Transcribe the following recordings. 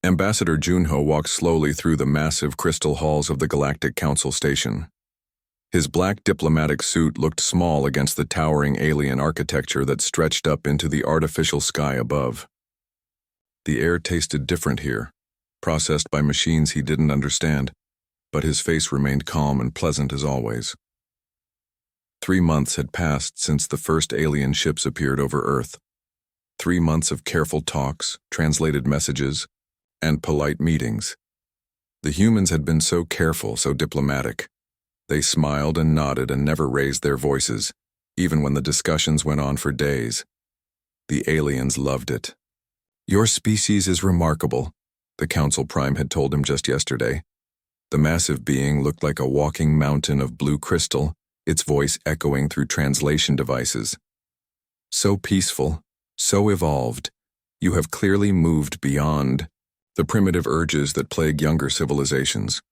Ambassador Junho walked slowly through the massive crystal halls of the Galactic Council station. His black diplomatic suit looked small against the towering alien architecture that stretched up into the artificial sky above. The air tasted different here, processed by machines he didn't understand, but his face remained calm and pleasant as always. 3 months had passed since the first alien ships appeared over Earth. 3 months of careful talks, translated messages, and polite meetings. The humans had been so careful, so diplomatic. They smiled and nodded and never raised their voices, even when the discussions went on for days. The aliens loved it. "Your species is remarkable," the Council Prime had told him just yesterday. The massive being looked like a walking mountain of blue crystal, its voice echoing through translation devices. "So peaceful, so evolved, you have clearly moved beyond the primitive urges that plague younger civilizations."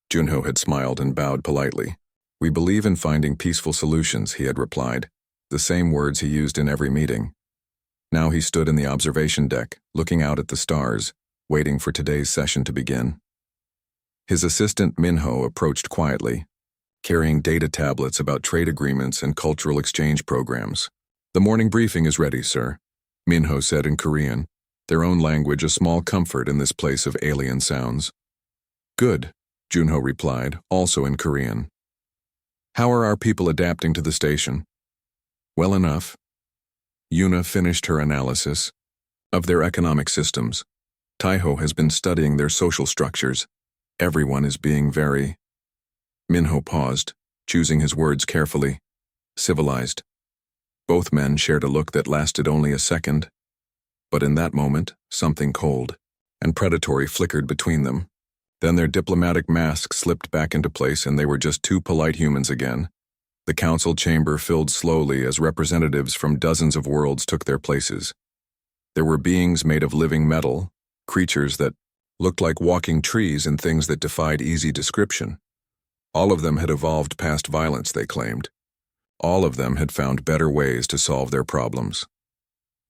Junho had smiled and bowed politely. "We believe in finding peaceful solutions," he had replied, the same words he used in every meeting. Now he stood in the observation deck, looking out at the stars, waiting for today's session to begin. His assistant Minho approached quietly, carrying data tablets about trade agreements and cultural exchange programs. "The morning briefing is ready, sir," Minho said in Korean, their own language a small comfort in this place of alien sounds. "Good," Junho replied, also in Korean. "How are our people adapting to the station?" "Well enough." Yuna finished her analysis of their economic systems. Taiho has been studying their social structures. Everyone is being very... Minho paused, choosing his words carefully. "Civilized." Both men shared a look that lasted only a second. But in that moment, something cold and predatory flickered between them. Then their diplomatic masks slipped back into place and they were just two polite humans again. The council chamber filled slowly as representatives from dozens of worlds took their places. There were beings made of living metal, creatures that looked like walking trees and things that defied easy description. All of them had evolved past violence, they claimed. All of them had found better ways to solve their problems.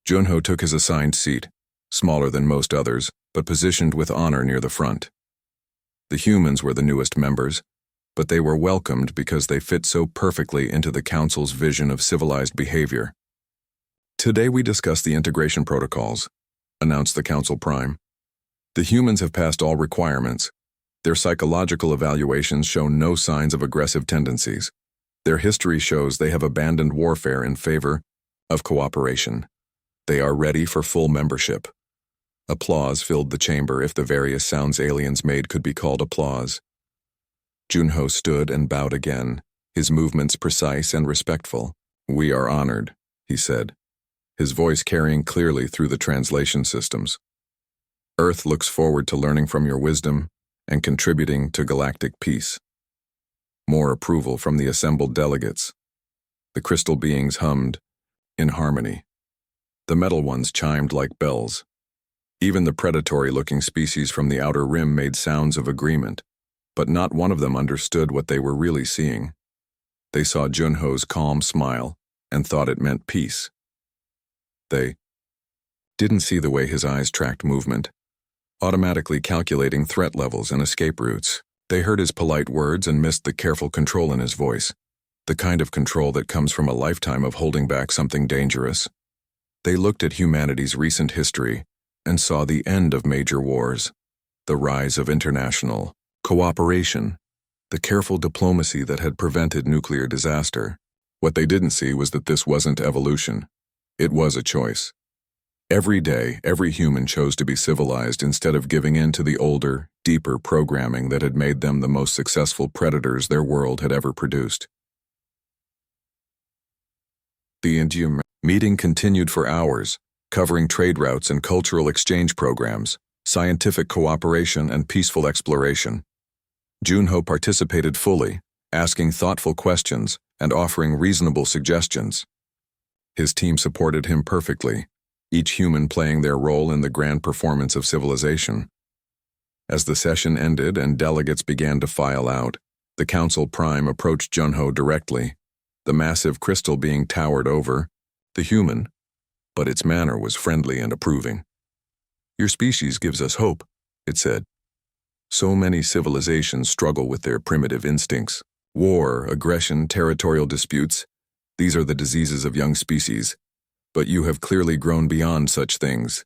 Junho took his assigned seat, smaller than most others, but positioned with honor near the front. The humans were the newest members, but they were welcomed because they fit so perfectly into the Council's vision of civilized behavior. "Today we discuss the integration protocols," announced the Council Prime. "The humans have passed all requirements. Their psychological evaluations show no signs of aggressive tendencies. Their history shows they have abandoned warfare in favor of cooperation. They are ready for full membership." Applause filled the chamber if the various sounds aliens made could be called applause. Junho stood and bowed again, his movements precise and respectful. "We are honored," he said, his voice carrying clearly through the translation systems. "Earth looks forward to learning from your wisdom and contributing to galactic peace." More approval from the assembled delegates. The crystal beings hummed in harmony. The metal ones chimed like bells. Even the predatory-looking species from the outer rim made sounds of agreement, but not one of them understood what they were really seeing. They saw Junho's calm smile and thought it meant peace. They didn't see the way his eyes tracked movement, automatically calculating threat levels and escape routes. They heard his polite words and missed the careful control in his voice, the kind of control that comes from a lifetime of holding back something dangerous. They looked at humanity's recent history and saw the end of major wars, the rise of international cooperation, the careful diplomacy that had prevented nuclear disaster. What they didn't see was that this wasn't evolution. It was a choice. Every day, every human chose to be civilized instead of giving in to the older, deeper programming that had made them the most successful predators their world had ever produced. The meeting continued for hours, covering trade routes and cultural exchange programs, scientific cooperation and peaceful exploration. Junho participated fully, asking thoughtful questions and offering reasonable suggestions. His team supported him perfectly, each human playing their role in the grand performance of civilization. As the session ended and delegates began to file out, the Council Prime approached Junho directly, the massive crystal being towered over the human, but its manner was friendly and approving. "Your species gives us hope," it said. So many civilizations struggle with their primitive instincts. War, aggression, territorial disputes. These are the diseases of young species. But you have clearly grown beyond such things.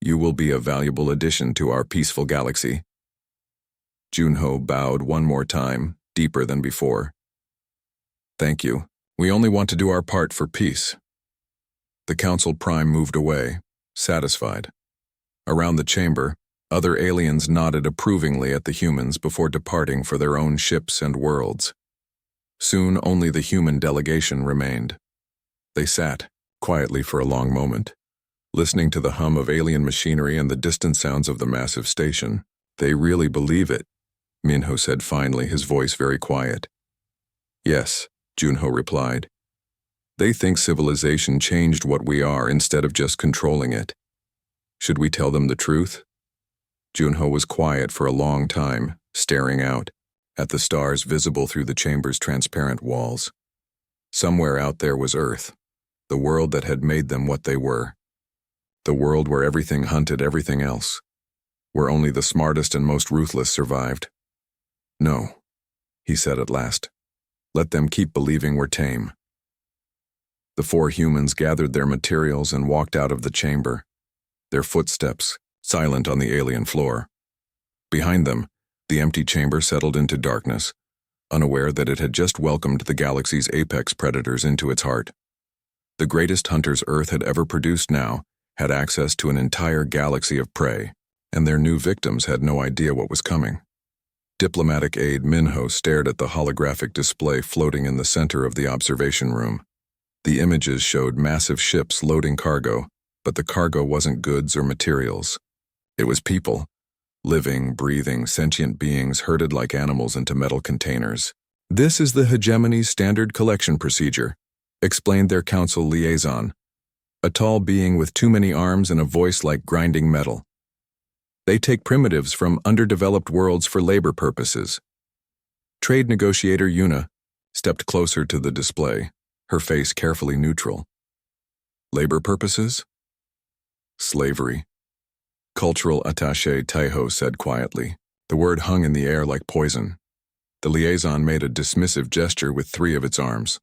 You will be a valuable addition to our peaceful galaxy. Junho bowed one more time, deeper than before. Thank you. We only want to do our part for peace. The Council Prime moved away, satisfied. Around the chamber, other aliens nodded approvingly at the humans before departing for their own ships and worlds. Soon only the human delegation remained. They sat, quietly for a long moment, listening to the hum of alien machinery and the distant sounds of the massive station. They really believe it, Minho said finally, his voice very quiet. Yes, Junho replied. They think civilization changed what we are instead of just controlling it. Should we tell them the truth? Junho was quiet for a long time, staring out at the stars visible through the chamber's transparent walls. Somewhere out there was Earth, the world that had made them what they were. The world where everything hunted everything else, where only the smartest and most ruthless survived. No, he said at last. Let them keep believing we're tame. The four humans gathered their materials and walked out of the chamber, their footsteps silent on the alien floor. Behind them, the empty chamber settled into darkness, unaware that it had just welcomed the galaxy's apex predators into its heart. The greatest hunters Earth had ever produced now had access to an entire galaxy of prey, and their new victims had no idea what was coming. Diplomatic aide Minho stared at the holographic display floating in the center of the observation room. The images showed massive ships loading cargo, but the cargo wasn't goods or materials. It was people, living, breathing, sentient beings herded like animals into metal containers. This is the Hegemony's standard collection procedure, explained their council liaison, a tall being with too many arms and a voice like grinding metal. They take primitives from underdeveloped worlds for labor purposes. Trade negotiator Yuna stepped closer to the display, her face carefully neutral. Labor purposes? Slavery. Cultural attaché Taiho said quietly. The word hung in the air like poison. The liaison made a dismissive gesture with three of its arms.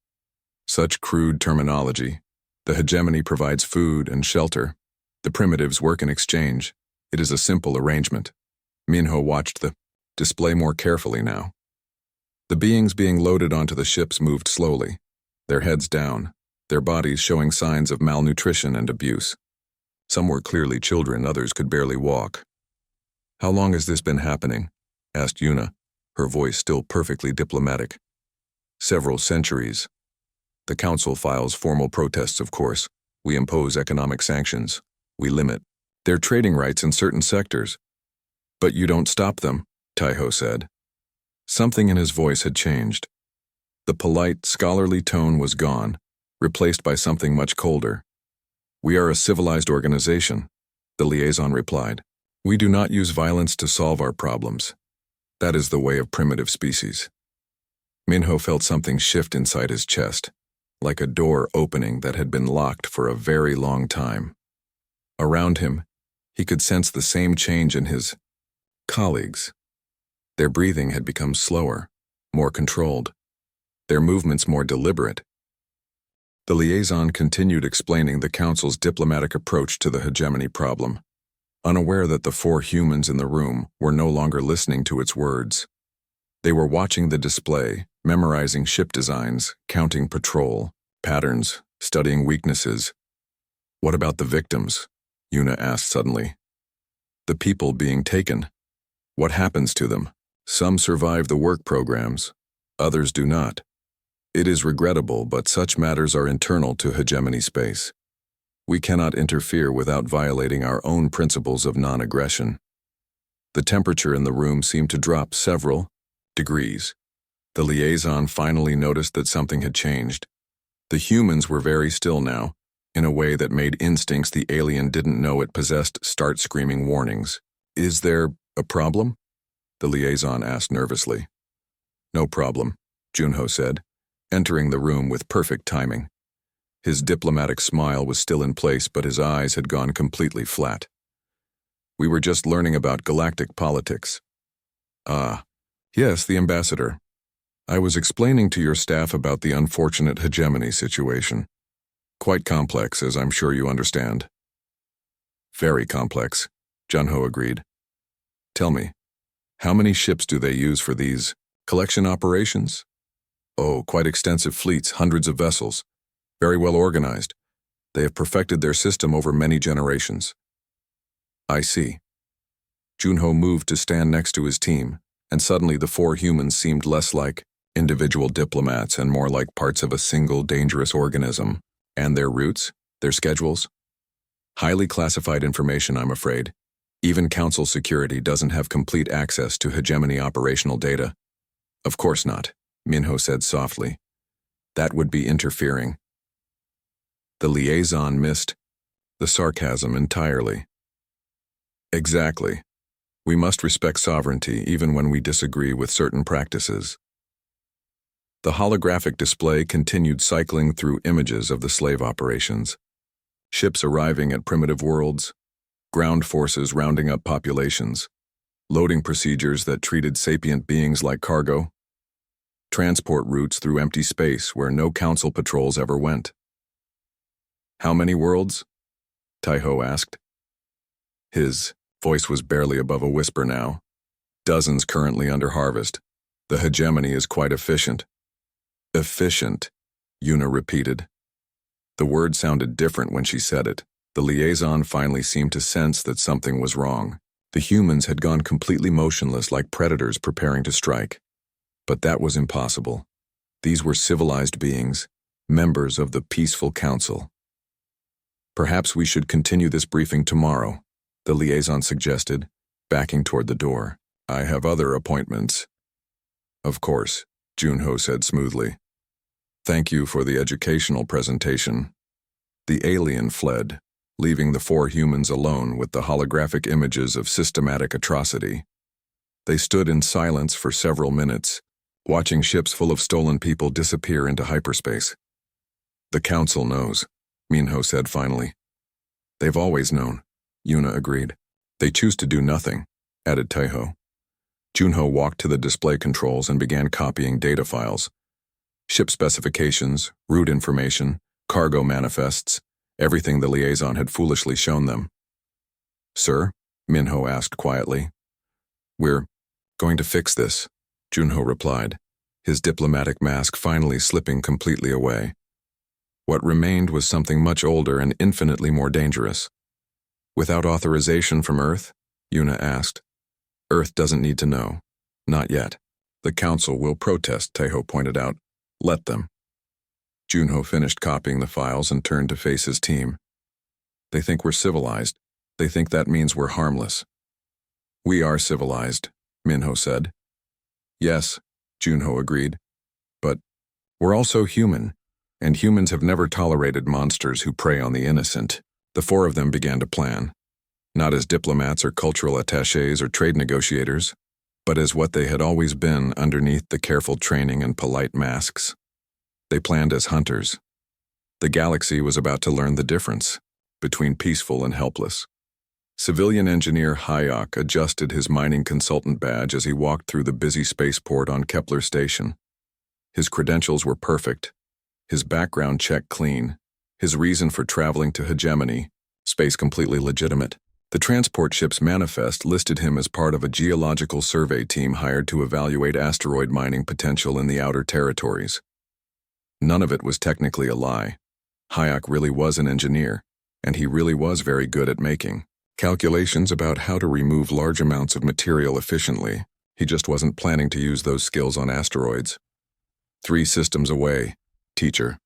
Such crude terminology. The hegemony provides food and shelter. The primitives work in exchange. It is a simple arrangement. Minho watched the display more carefully now. The beings being loaded onto the ships moved slowly, their heads down, their bodies showing signs of malnutrition and abuse. Some were clearly children, others could barely walk. How long has this been happening? Asked Yuna, her voice still perfectly diplomatic. Several centuries. The council files formal protests, of course. We impose economic sanctions. We limit their trading rights in certain sectors. But you don't stop them, Taiho said. Something in his voice had changed. The polite, scholarly tone was gone, replaced by something much colder. We are a civilized organization, the liaison replied. We do not use violence to solve our problems. That is the way of primitive species. Minho felt something shift inside his chest, like a door opening that had been locked for a very long time. Around him, he could sense the same change in his colleagues. Their breathing had become slower, more controlled, their movements more deliberate. The liaison continued explaining the council's diplomatic approach to the hegemony problem, unaware that the four humans in the room were no longer listening to its words. They were watching the display, memorizing ship designs, counting patrol, patterns, studying weaknesses. What about the victims? Yuna asked suddenly. The people being taken. What happens to them? Some survive the work programs, others do not. It is regrettable, but such matters are internal to hegemony space. We cannot interfere without violating our own principles of non-aggression. The temperature in the room seemed to drop several degrees. The liaison finally noticed that something had changed. The humans were very still now, in a way that made instincts the alien didn't know it possessed start screaming warnings. Is there a problem? The liaison asked nervously. No problem, Junho said, entering the room with perfect timing. His diplomatic smile was still in place, but his eyes had gone completely flat. We were just learning about galactic politics. Ah, yes, the ambassador. I was explaining to your staff about the unfortunate hegemony situation. Quite complex, as I'm sure you understand. Very complex, Junho agreed. Tell me, how many ships do they use for these collection operations? Oh, quite extensive fleets, hundreds of vessels. Very well organized. They have perfected their system over many generations. I see. Junho moved to stand next to his team, and suddenly the four humans seemed less like individual diplomats and more like parts of a single dangerous organism. And their routes, their schedules? Highly classified information, I'm afraid. Even Council security doesn't have complete access to hegemony operational data. Of course not, Minho said softly. That would be interfering. The liaison missed the sarcasm entirely. Exactly. We must respect sovereignty even when we disagree with certain practices. The holographic display continued cycling through images of the slave operations. Ships arriving at primitive worlds, ground forces rounding up populations, loading procedures that treated sapient beings like cargo, transport routes through empty space where no council patrols ever went. How many worlds? Taiho asked. His voice was barely above a whisper now. Dozens currently under harvest. The hegemony is quite efficient. Efficient, Yuna repeated. The word sounded different when she said it. The liaison finally seemed to sense that something was wrong. The humans had gone completely motionless like predators preparing to strike. But that was impossible. These were civilized beings, members of the peaceful council. Perhaps we should continue this briefing tomorrow, the liaison suggested, backing toward the door. I have other appointments. Of course, Junho said smoothly. Thank you for the educational presentation. The alien fled, leaving the four humans alone with the holographic images of systematic atrocity. They stood in silence for several minutes, watching ships full of stolen people disappear into hyperspace. The council knows, Minho said finally. They've always known, Yuna agreed. They choose to do nothing, added Taiho. Junho walked to the display controls and began copying data files. Ship specifications, route information, cargo manifests, everything the liaison had foolishly shown them. Sir? Minho asked quietly. We're going to fix this, Junho replied, his diplomatic mask finally slipping completely away. What remained was something much older and infinitely more dangerous. Without authorization from Earth? Yuna asked. Earth doesn't need to know. Not yet. The Council will protest, Taiho pointed out. Let them. Junho finished copying the files and turned to face his team. They think we're civilized. They think that means we're harmless. We are civilized, Minho said. Yes, Junho agreed. But we're also human, and humans have never tolerated monsters who prey on the innocent. The four of them began to plan. Not as diplomats or cultural attachés or trade negotiators, but as what they had always been underneath the careful training and polite masks. They planned as hunters. The galaxy was about to learn the difference between peaceful and helpless. Civilian engineer Hayek adjusted his mining consultant badge as he walked through the busy spaceport on Kepler Station. His credentials were perfect, his background check clean, his reason for traveling to hegemony, space completely legitimate. The transport ship's manifest listed him as part of a geological survey team hired to evaluate asteroid mining potential in the outer territories. None of it was technically a lie. Hayek really was an engineer, and he really was very good at making calculations about how to remove large amounts of material efficiently. He just wasn't planning to use those skills on asteroids. 3 systems away, teacher.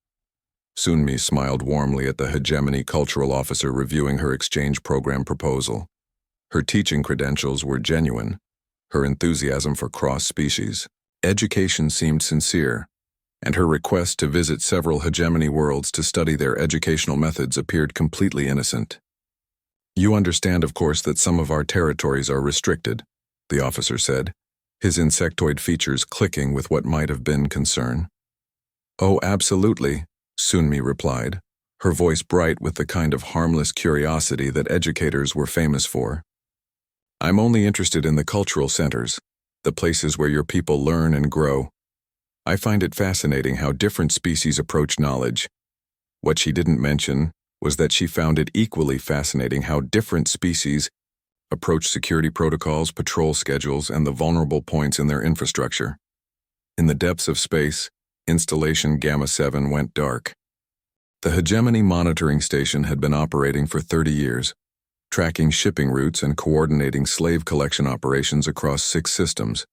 Sunmi smiled warmly at the hegemony cultural officer reviewing her exchange program proposal. Her teaching credentials were genuine, her enthusiasm for cross-species. Education seemed sincere, and her request to visit several hegemony worlds to study their educational methods appeared completely innocent. You understand, of course, that some of our territories are restricted, the officer said, his insectoid features clicking with what might have been concern. Oh, absolutely, Sunmi replied, her voice bright with the kind of harmless curiosity that educators were famous for. I'm only interested in the cultural centers, the places where your people learn and grow. I find it fascinating how different species approach knowledge. What she didn't mention was that she found it equally fascinating how different species approach security protocols, patrol schedules, and the vulnerable points in their infrastructure. In the depths of space, Installation Gamma 7 went dark. The Hegemony Monitoring Station had been operating for 30 years, tracking shipping routes and coordinating slave collection operations across 6 systems.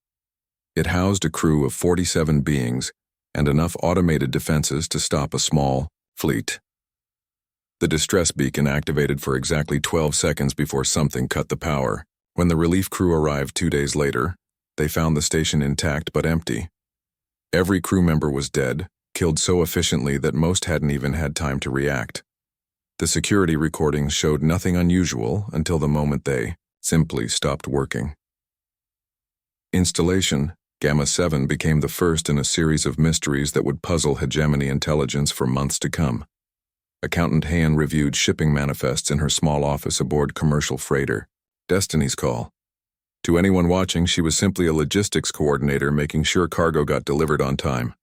It housed a crew of 47 beings and enough automated defenses to stop a small fleet. The distress beacon activated for exactly 12 seconds before something cut the power. When the relief crew arrived 2 days later, they found the station intact but empty. Every crew member was dead, killed so efficiently that most hadn't even had time to react. The security recordings showed nothing unusual until the moment they simply stopped working. Installation Gamma 7 became the first in a series of mysteries that would puzzle hegemony intelligence for months to come. Accountant Han reviewed shipping manifests in her small office aboard commercial freighter, Destiny's Call. To anyone watching, she was simply a logistics coordinator making sure cargo got delivered on time.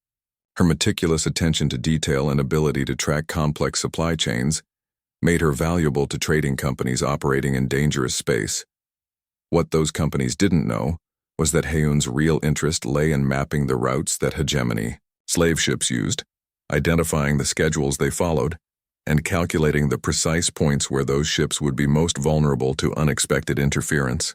Her meticulous attention to detail and ability to track complex supply chains made her valuable to trading companies operating in dangerous space. What those companies didn't know was that Heun's real interest lay in mapping the routes that hegemony slave ships used, identifying the schedules they followed, and calculating the precise points where those ships would be most vulnerable to unexpected interference.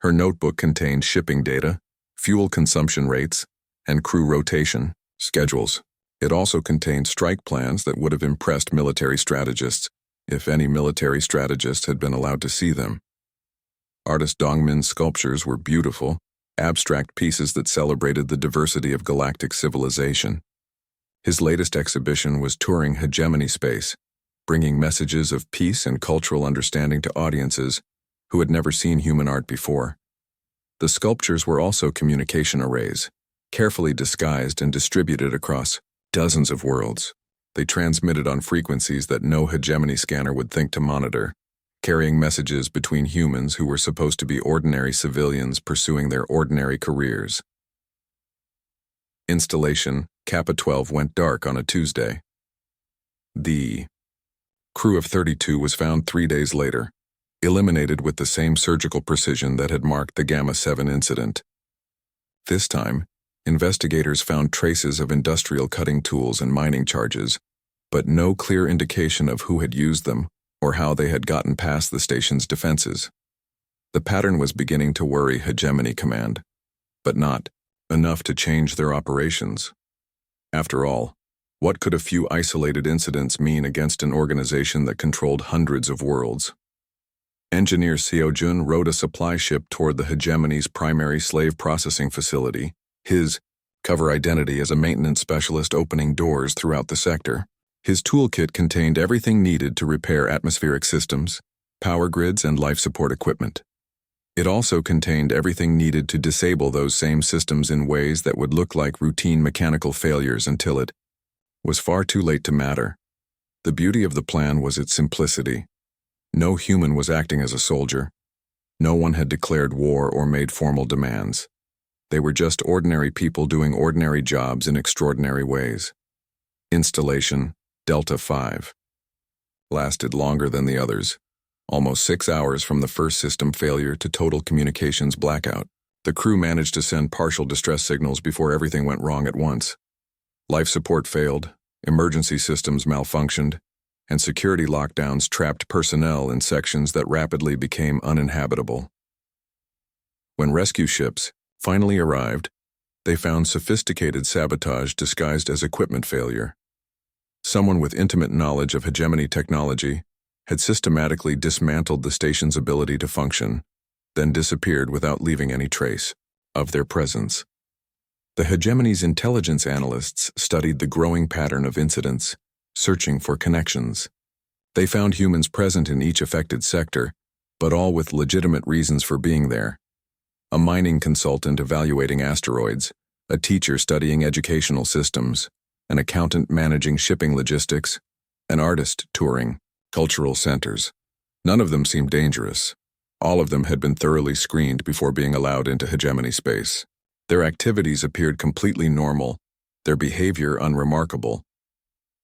Her notebook contained shipping data, fuel consumption rates, and crew rotation schedules. It also contained strike plans that would have impressed military strategists, if any military strategist had been allowed to see them. Artist Dongmin's sculptures were beautiful, abstract pieces that celebrated the diversity of galactic civilization. His latest exhibition was touring hegemony space, bringing messages of peace and cultural understanding to audiences who had never seen human art before. The sculptures were also communication arrays, carefully disguised and distributed across dozens of worlds. They transmitted on frequencies that no hegemony scanner would think to monitor, carrying messages between humans who were supposed to be ordinary civilians pursuing their ordinary careers. Installation Kappa 12 went dark on a Tuesday. The crew of 32 was found 3 days later, eliminated with the same surgical precision that had marked the Gamma 7 incident. This time, investigators found traces of industrial cutting tools and mining charges, but no clear indication of who had used them or how they had gotten past the station's defenses. The pattern was beginning to worry Hegemony Command, but not enough to change their operations. After all, what could a few isolated incidents mean against an organization that controlled hundreds of worlds? Engineer Seojun rode a supply ship toward the Hegemony's primary slave processing facility, his cover identity as a maintenance specialist opening doors throughout the sector. His toolkit contained everything needed to repair atmospheric systems, power grids, and life support equipment. It also contained everything needed to disable those same systems in ways that would look like routine mechanical failures until it was far too late to matter. The beauty of the plan was its simplicity. No human was acting as a soldier. No one had declared war or made formal demands. They were just ordinary people doing ordinary jobs in extraordinary ways. Installation Delta 5 lasted longer than the others, almost 6 hours from the first system failure to total communications blackout. The crew managed to send partial distress signals before everything went wrong at once. Life support failed, emergency systems malfunctioned, and security lockdowns trapped personnel in sections that rapidly became uninhabitable. When rescue ships finally arrived, they found sophisticated sabotage disguised as equipment failure. Someone with intimate knowledge of hegemony technology had systematically dismantled the station's ability to function, then disappeared without leaving any trace of their presence. The hegemony's intelligence analysts studied the growing pattern of incidents, searching for connections. They found humans present in each affected sector, but all with legitimate reasons for being there. A mining consultant evaluating asteroids, a teacher studying educational systems, an accountant managing shipping logistics, an artist touring cultural centers. None of them seemed dangerous. All of them had been thoroughly screened before being allowed into hegemony space. Their activities appeared completely normal, their behavior unremarkable.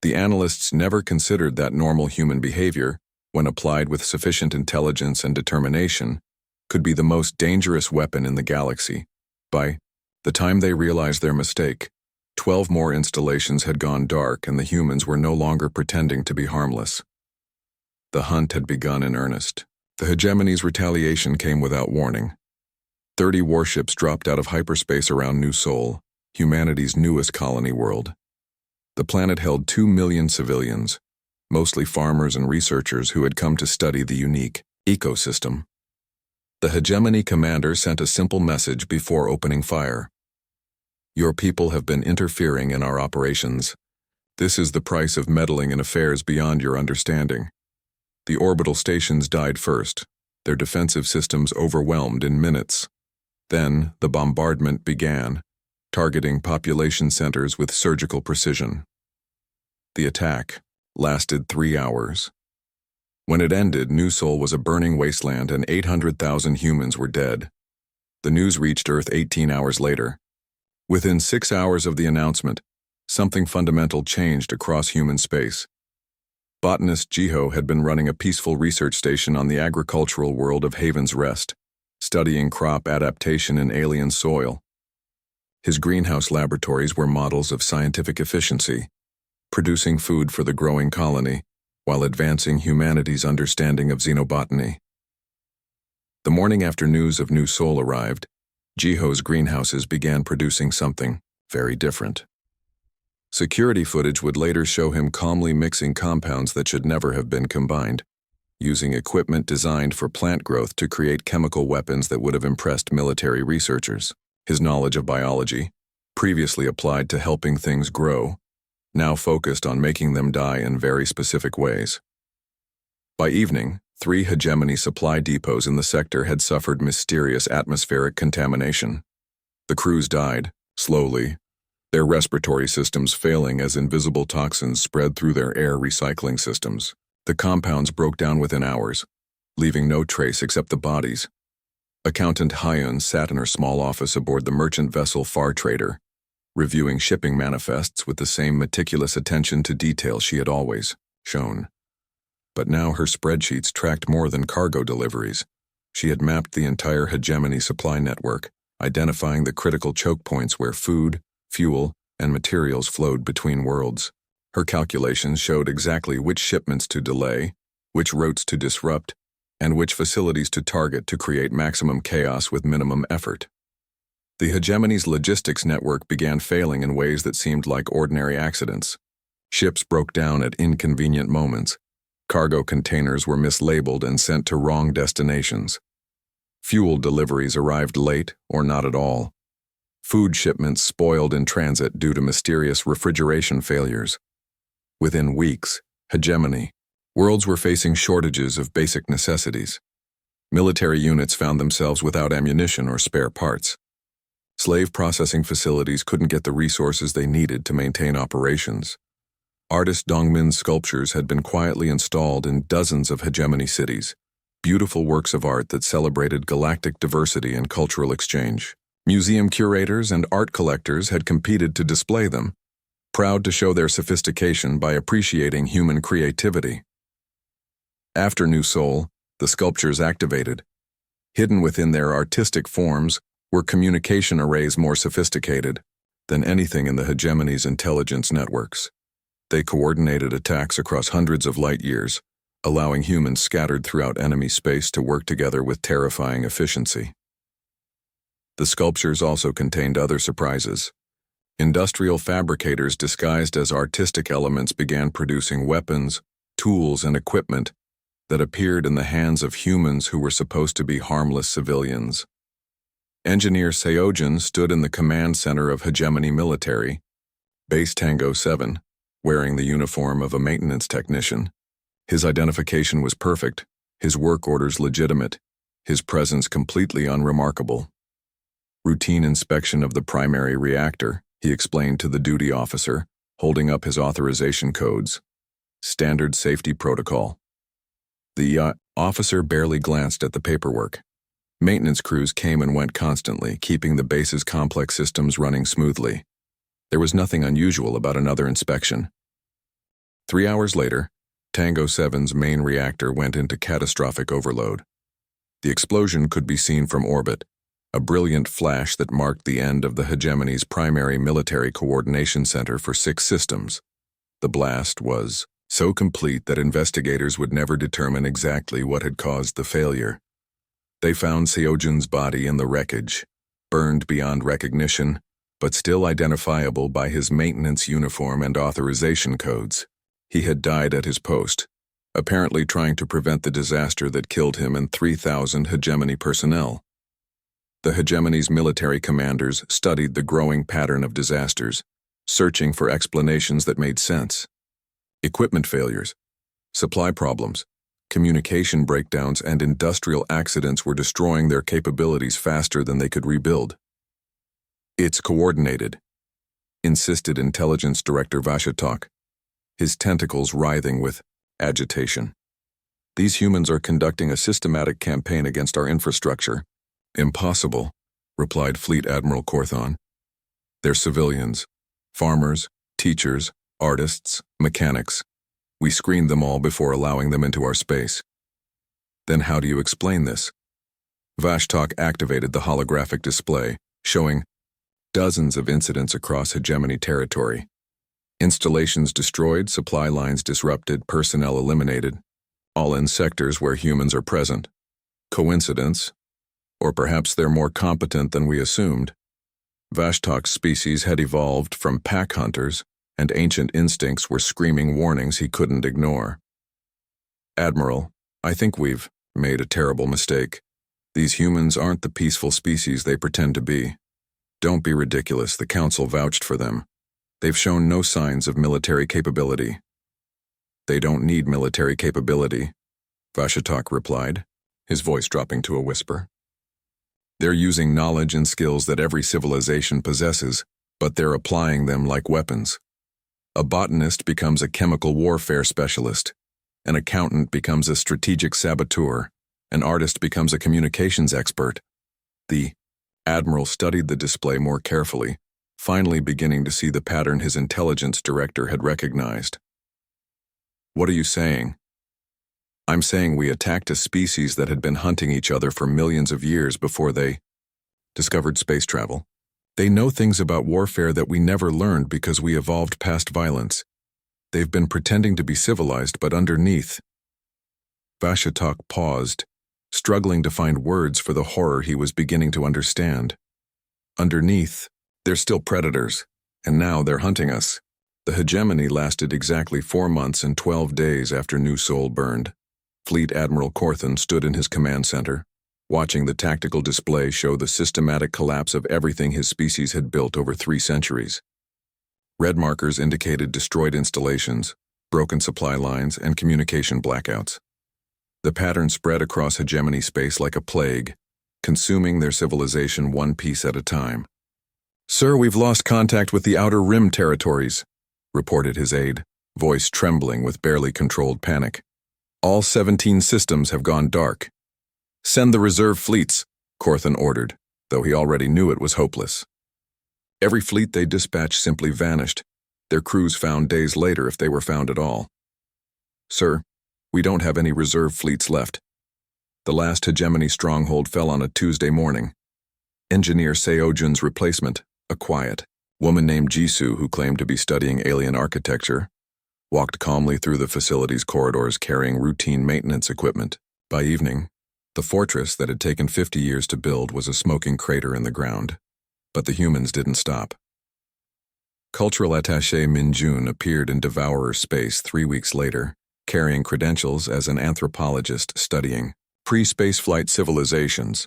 The analysts never considered that normal human behavior, when applied with sufficient intelligence and determination, could be the most dangerous weapon in the galaxy. By the time they realized their mistake, 12 more installations had gone dark and the humans were no longer pretending to be harmless. The hunt had begun in earnest. The hegemony's retaliation came without warning. 30 warships dropped out of hyperspace around New Sol, humanity's newest colony world. The planet held 2 million civilians, mostly farmers and researchers who had come to study the unique ecosystem. The hegemony commander sent a simple message before opening fire. Your people have been interfering in our operations. This is the price of meddling in affairs beyond your understanding. The orbital stations died first, their defensive systems overwhelmed in minutes. Then, the bombardment began, targeting population centers with surgical precision. The attack lasted 3 hours. When it ended, New Sol was a burning wasteland and 800,000 humans were dead. The news reached Earth 18 hours later. Within 6 hours of the announcement, something fundamental changed across human space. Botanist Jiho had been running a peaceful research station on the agricultural world of Haven's Rest, studying crop adaptation in alien soil. His greenhouse laboratories were models of scientific efficiency, producing food for the growing colony while advancing humanity's understanding of xenobotany. The morning after news of New Sol arrived, Jiho's greenhouses began producing something very different. Security footage would later show him calmly mixing compounds that should never have been combined, using equipment designed for plant growth to create chemical weapons that would have impressed military researchers. His knowledge of biology, previously applied to helping things grow, now focused on making them die in very specific ways. By evening, 3 hegemony supply depots in the sector had suffered mysterious atmospheric contamination. The crews died, slowly, their respiratory systems failing as invisible toxins spread through their air recycling systems. The compounds broke down within hours, leaving no trace except the bodies. Accountant Hyun sat in her small office aboard the merchant vessel Far Trader, reviewing shipping manifests with the same meticulous attention to detail she had always shown. But now her spreadsheets tracked more than cargo deliveries. She had mapped the entire hegemony supply network, identifying the critical choke points where food, fuel, and materials flowed between worlds. Her calculations showed exactly which shipments to delay, which routes to disrupt, and which facilities to target to create maximum chaos with minimum effort. The hegemony's logistics network began failing in ways that seemed like ordinary accidents. Ships broke down at inconvenient moments. Cargo containers were mislabeled and sent to wrong destinations. Fuel deliveries arrived late or not at all. Food shipments spoiled in transit due to mysterious refrigeration failures. Within weeks, hegemony worlds were facing shortages of basic necessities. Military units found themselves without ammunition or spare parts. Slave processing facilities couldn't get the resources they needed to maintain operations. Artist Dongmin's sculptures had been quietly installed in dozens of hegemony cities, beautiful works of art that celebrated galactic diversity and cultural exchange. Museum curators and art collectors had competed to display them, proud to show their sophistication by appreciating human creativity. After New Sol, the sculptures activated. Hidden within their artistic forms were communication arrays more sophisticated than anything in the hegemony's intelligence networks. They coordinated attacks across hundreds of light years, allowing humans scattered throughout enemy space to work together with terrifying efficiency. The sculptures also contained other surprises. Industrial fabricators disguised as artistic elements began producing weapons, tools, and equipment that appeared in the hands of humans who were supposed to be harmless civilians. Engineer Seojin stood in the command center of Hegemony Military, Base Tango 7, wearing the uniform of a maintenance technician. His identification was perfect, his work orders legitimate, his presence completely unremarkable. Routine inspection of the primary reactor, he explained to the duty officer, holding up his authorization codes. Standard safety protocol. The Officer barely glanced at the paperwork. Maintenance crews came and went constantly, keeping the base's complex systems running smoothly. There was nothing unusual about another inspection. 3 hours later, Tango 7's main reactor went into catastrophic overload. The explosion could be seen from orbit, a brilliant flash that marked the end of the hegemony's primary military coordination center for 6 systems. The blast was so complete that investigators would never determine exactly what had caused the failure. They found Seojun's body in the wreckage, burned beyond recognition, but still identifiable by his maintenance uniform and authorization codes. He had died at his post, apparently trying to prevent the disaster that killed him and 3,000 hegemony personnel. The hegemony's military commanders studied the growing pattern of disasters, searching for explanations that made sense. Equipment failures, supply problems, communication breakdowns, and industrial accidents were destroying their capabilities faster than they could rebuild. "It's coordinated," insisted Intelligence Director Vashatok, his tentacles writhing with agitation. "These humans are conducting a systematic campaign against our infrastructure." "Impossible," replied Fleet Admiral Corthon. "They're civilians, farmers, teachers, artists, mechanics. We screened them all before allowing them into our space." "Then how do you explain this?" Vashtok activated the holographic display, showing dozens of incidents across hegemony territory. Installations destroyed, supply lines disrupted, personnel eliminated, all in sectors where humans are present. Coincidence? Or perhaps they're more competent than we assumed. Vashtok's species had evolved from pack hunters, and ancient instincts were screaming warnings he couldn't ignore. "Admiral, I think we've made a terrible mistake. These humans aren't the peaceful species they pretend to be. Don't be ridiculous, the Council vouched for them. They've shown no signs of military capability." "They don't need military capability," Vashatok replied, his voice dropping to a whisper. "They're using knowledge and skills that every civilization possesses, but they're applying them like weapons. A botanist becomes a chemical warfare specialist. An accountant becomes a strategic saboteur. An artist becomes a communications expert." The Admiral studied the display more carefully, finally beginning to see the pattern his intelligence director had recognized. "What are you saying?" "I'm saying we attacked a species that had been hunting each other for millions of years before they discovered space travel. They know things about warfare that we never learned because we evolved past violence. They've been pretending to be civilized, but underneath—" Vashatok paused, struggling to find words for the horror he was beginning to understand. "Underneath, they're still predators, and now they're hunting us." The hegemony lasted exactly 4 months and 12 days after New Sol burned. Fleet Admiral Corthon stood in his command center, watching the tactical display show the systematic collapse of everything his species had built over 3 centuries. Red markers indicated destroyed installations, broken supply lines, and communication blackouts. The pattern spread across hegemony space like a plague, consuming their civilization one piece at a time. "Sir, we've lost contact with the Outer Rim territories," reported his aide, voice trembling with barely controlled panic. "All 17 systems have gone dark." "Send the reserve fleets," Corthon ordered, though he already knew it was hopeless. Every fleet they dispatched simply vanished, their crews found days later if they were found at all. "Sir, we don't have any reserve fleets left. The last hegemony stronghold fell on a Tuesday morning. Engineer Seojun's replacement, a quiet woman named Jisoo who claimed to be studying alien architecture, walked calmly through the facility's corridors carrying routine maintenance equipment. By evening, the fortress that had taken 50 years to build was a smoking crater in the ground. But the humans didn't stop. Cultural attaché Min Jun appeared in Devourer space 3 weeks later, carrying credentials as an anthropologist studying pre-spaceflight civilizations.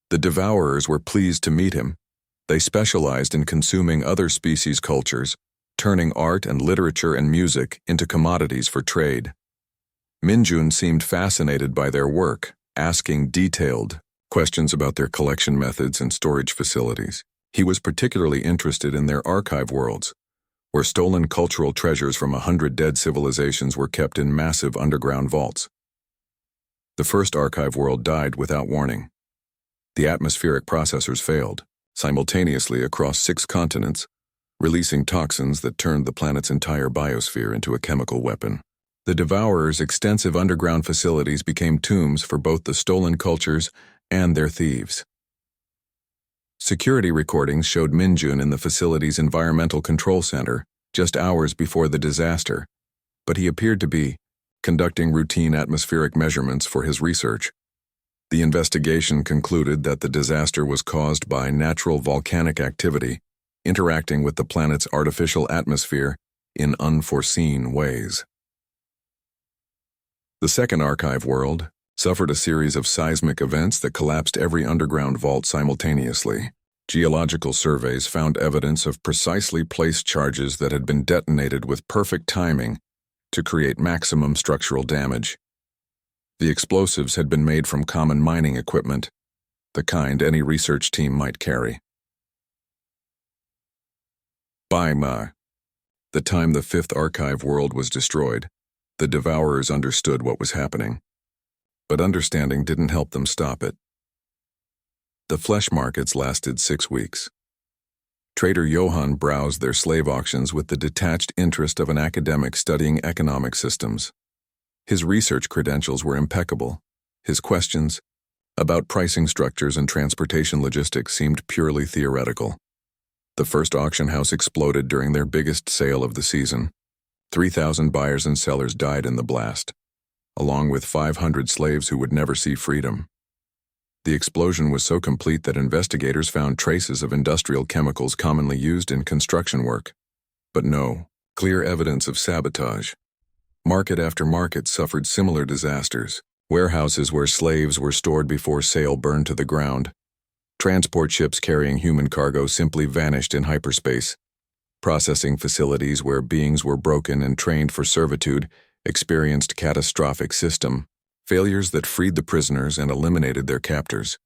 The Devourers were pleased to meet him. They specialized in consuming other species' cultures, turning art and literature and music into commodities for trade. Minjun seemed fascinated by their work, asking detailed questions about their collection methods and storage facilities. He was particularly interested in their archive worlds, where stolen cultural treasures from 100 dead civilizations were kept in massive underground vaults. The first archive world died without warning. The atmospheric processors failed, simultaneously across 6 continents, releasing toxins that turned the planet's entire biosphere into a chemical weapon. The Devourers' extensive underground facilities became tombs for both the stolen cultures and their thieves. Security recordings showed Minjun in the facility's environmental control center just hours before the disaster, but he appeared to be conducting routine atmospheric measurements for his research. The investigation concluded that the disaster was caused by natural volcanic activity interacting with the planet's artificial atmosphere in unforeseen ways. The second archive world suffered a series of seismic events that collapsed every underground vault simultaneously. Geological surveys found evidence of precisely placed charges that had been detonated with perfect timing to create maximum structural damage. The explosives had been made from common mining equipment, the kind any research team might carry. By the time the fifth archive world was destroyed, the Devourers understood what was happening. But understanding didn't help them stop it. The flesh markets lasted 6 weeks. Trader Johann browsed their slave auctions with the detached interest of an academic studying economic systems. His research credentials were impeccable. His questions about pricing structures and transportation logistics seemed purely theoretical. The first auction house exploded during their biggest sale of the season. 3,000 buyers and sellers died in the blast, along with 500 slaves who would never see freedom. The explosion was so complete that investigators found traces of industrial chemicals commonly used in construction work, but no clear evidence of sabotage. Market after market suffered similar disasters. Warehouses where slaves were stored before sale burned to the ground. Transport ships carrying human cargo simply vanished in hyperspace. Processing facilities where beings were broken and trained for servitude experienced catastrophic system failures that freed the prisoners and eliminated their captors.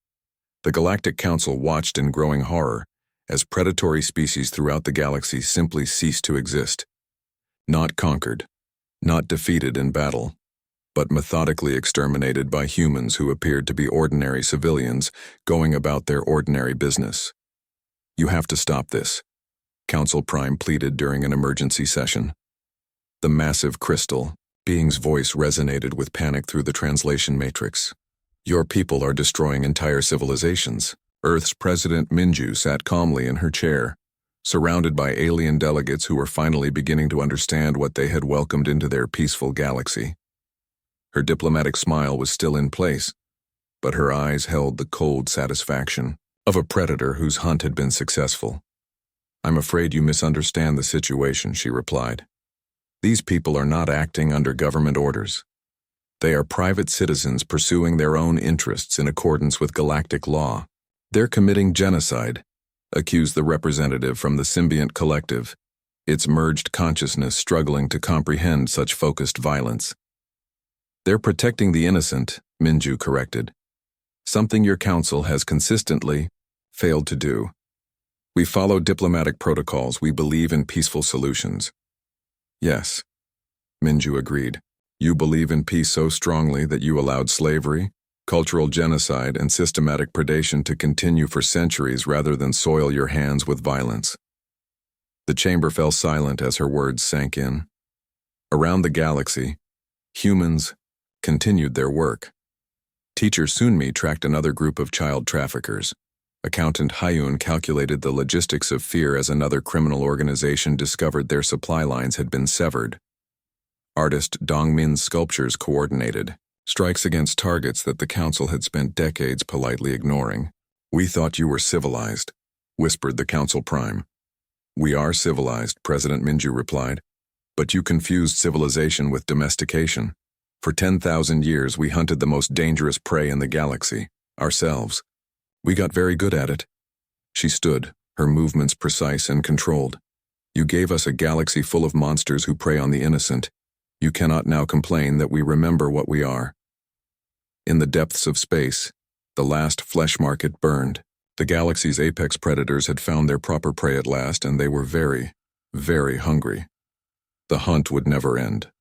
The Galactic Council watched in growing horror as predatory species throughout the galaxy simply ceased to exist. Not conquered, not defeated in battle, but methodically exterminated by humans who appeared to be ordinary civilians going about their ordinary business. You have to stop this, Council Prime pleaded during an emergency session. The massive crystal being's voice resonated with panic through the translation matrix. Your people are destroying entire civilizations. Earth's President Minju sat calmly in her chair, surrounded by alien delegates who were finally beginning to understand what they had welcomed into their peaceful galaxy. Her diplomatic smile was still in place, but her eyes held the cold satisfaction of a predator whose hunt had been successful. I'm afraid you misunderstand the situation, she replied. These people are not acting under government orders. They are private citizens pursuing their own interests in accordance with galactic law. They're committing genocide, accused the representative from the Symbiont Collective, its merged consciousness struggling to comprehend such focused violence. They're protecting the innocent, Minju corrected. Something your council has consistently failed to do. We follow diplomatic protocols. We believe in peaceful solutions. Yes, Minju agreed. You believe in peace so strongly that you allowed slavery, cultural genocide, and systematic predation to continue for centuries rather than soil your hands with violence. The chamber fell silent as her words sank in. Around the galaxy, humans continued their work. Teacher Sunmi tracked another group of child traffickers. Accountant Hyun calculated the logistics of fear as another criminal organization discovered their supply lines had been severed. Artist Dongmin's sculptures coordinated strikes against targets that the council had spent decades politely ignoring. We thought you were civilized, whispered the council prime. We are civilized, President Minju replied, but you confused civilization with domestication. For 10,000 years we hunted the most dangerous prey in the galaxy, ourselves. We got very good at it. She stood, her movements precise and controlled. You gave us a galaxy full of monsters who prey on the innocent. You cannot now complain that we remember what we are. In the depths of space, the last flesh market burned. The galaxy's apex predators had found their proper prey at last, and they were very, very hungry. The hunt would never end.